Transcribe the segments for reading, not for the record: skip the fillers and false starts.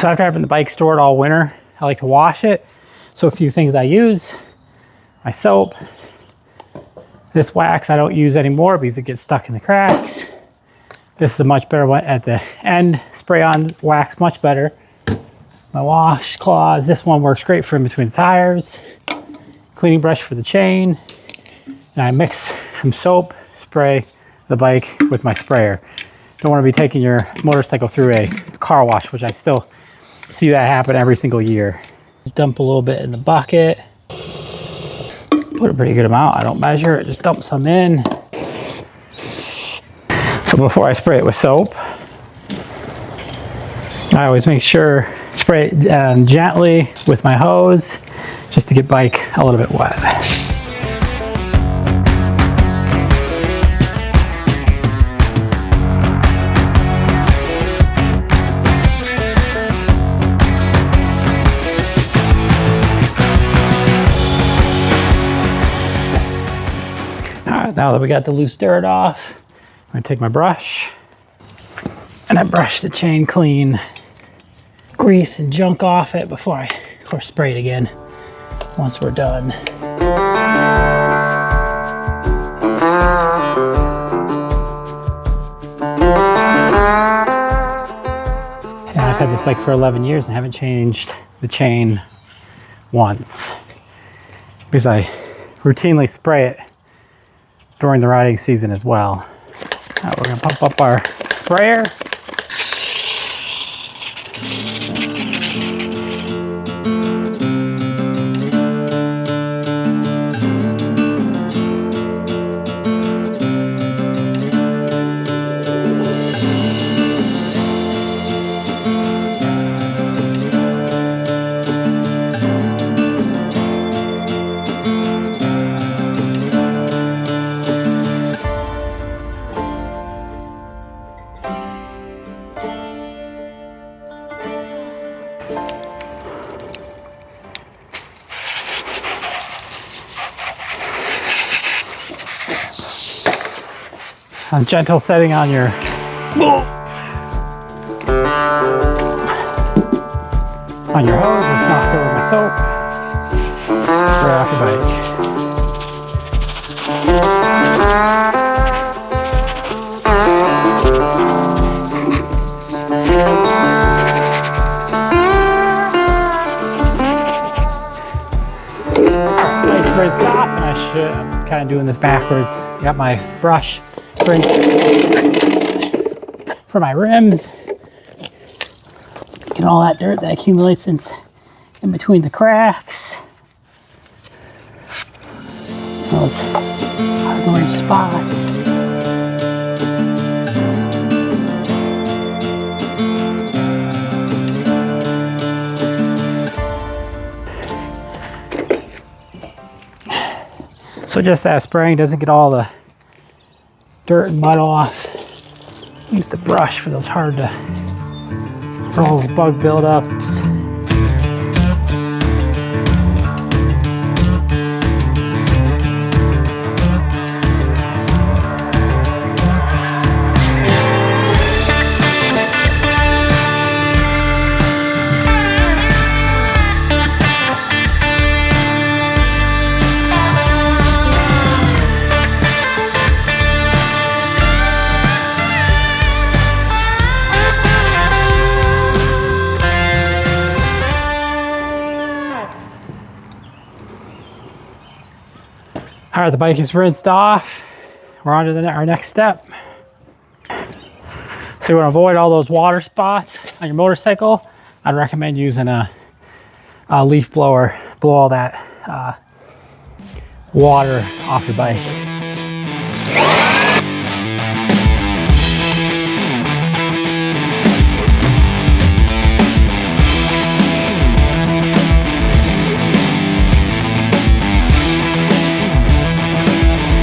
So after having the bike stored all winter, I like to wash it. So a few things I use: my soap. This wax I don't use anymore because it gets stuck in the cracks. This is a much better one at the end. Spray on wax, much better. My washcloths, this one works great for in between the tires. Cleaning brush for the chain. And I mix some soap, spray the bike with my sprayer. Don't want to be taking your motorcycle through a car wash, which I still see that happen every single year. Just dump a little bit in the bucket. Put a pretty good amount. I don't measure it, just dump some in. So before I spray it with soap, I always make sure spray it gently with my hose just to get bike a little bit wet. Now that we got the loose dirt off, I'm gonna take my brush and I brush the chain clean, grease and junk off it before I, of course, spray it again once we're done. And I've had this bike for 11 years and haven't changed the chain once because I routinely spray it during the riding season as well. Now we're going to pump up our sprayer. A gentle setting on your hose, just knock over my soap, spray off your bike. Bike's very soft, and I'm kind of doing this backwards. Got my brush for my rims. Get all that dirt that accumulates in between the cracks. Those orange spots. So just that spraying doesn't get all the dirt and mud off. Use the brush for those for all those bug buildups. All right, the bike is rinsed off. We're on to our next step. So you want to avoid all those water spots on your motorcycle. I'd recommend using a leaf blower. Blow all that water off your bike.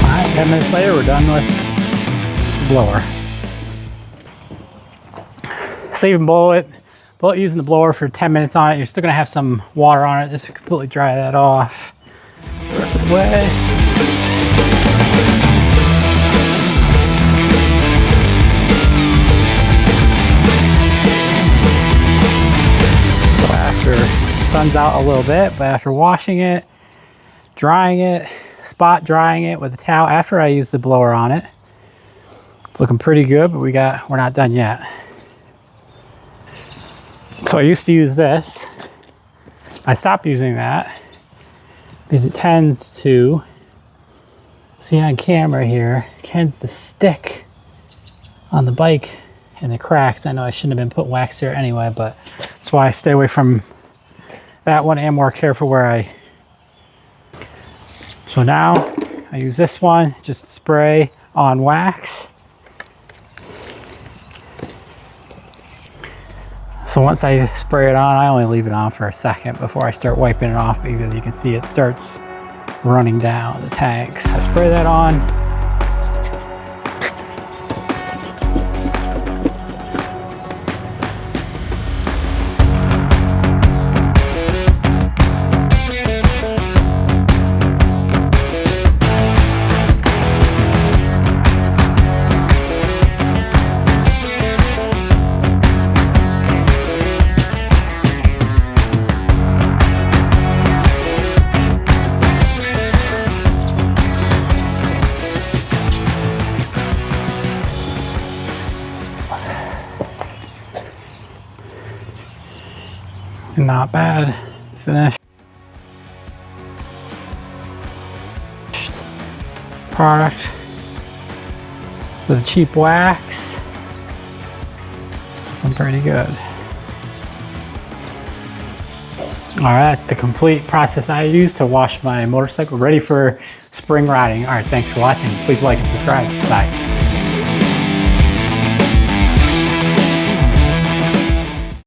All right, 10 minutes later, we're done with the blower. So even blow it using the blower for 10 minutes on it, you're still gonna have some water on it. Just to completely dry that off the rest of the way. after the sun's out a little bit, but after washing it, drying it, spot drying it with a towel after I use the blower on it, it's looking pretty good, but we're not done yet. So I used to use this. I stopped using that because it tends to, see on camera here, it tends to stick on the bike and the cracks. I know I shouldn't have been putting wax there anyway, but that's why I stay away from that one and more careful where I. So now I use this one, just to spray on wax. So once I spray it on, I only leave it on for a second before I start wiping it off, because as you can see, it starts running down the tanks. I spray that on. Not bad. Finished product with a cheap wax. Looking pretty good. All right, that's the complete process I use to wash my motorcycle ready for spring riding. All right, thanks for watching. Please like and subscribe. Bye.